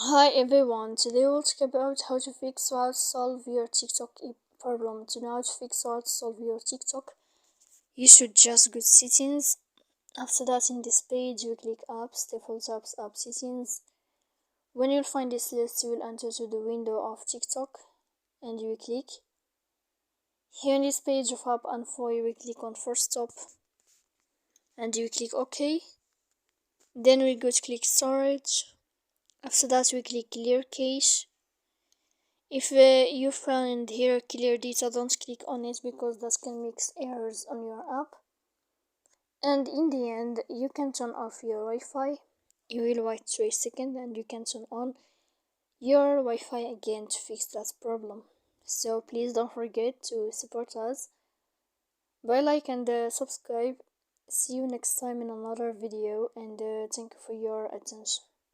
Hi everyone, today we'll talk about how to fix or solve your TikTok problem. To know how to fix or solve your TikTok, you should just go to settings. After that, in this page, you click apps, default apps, app settings. When you'll find this list, you will enter to the window of TikTok and you will click. Here in this page of app info, you will click on first stop and you click OK. Then we go to click storage. After that, we click clear cache. If you find here clear data, don't click on it because that can make errors on your app. And in the end, you can turn off your Wi-Fi. You will wait 3 seconds and you can turn on your Wi-Fi again to fix that problem. So please don't forget to support us by like and subscribe. See you next time in another video, and thank you for your attention.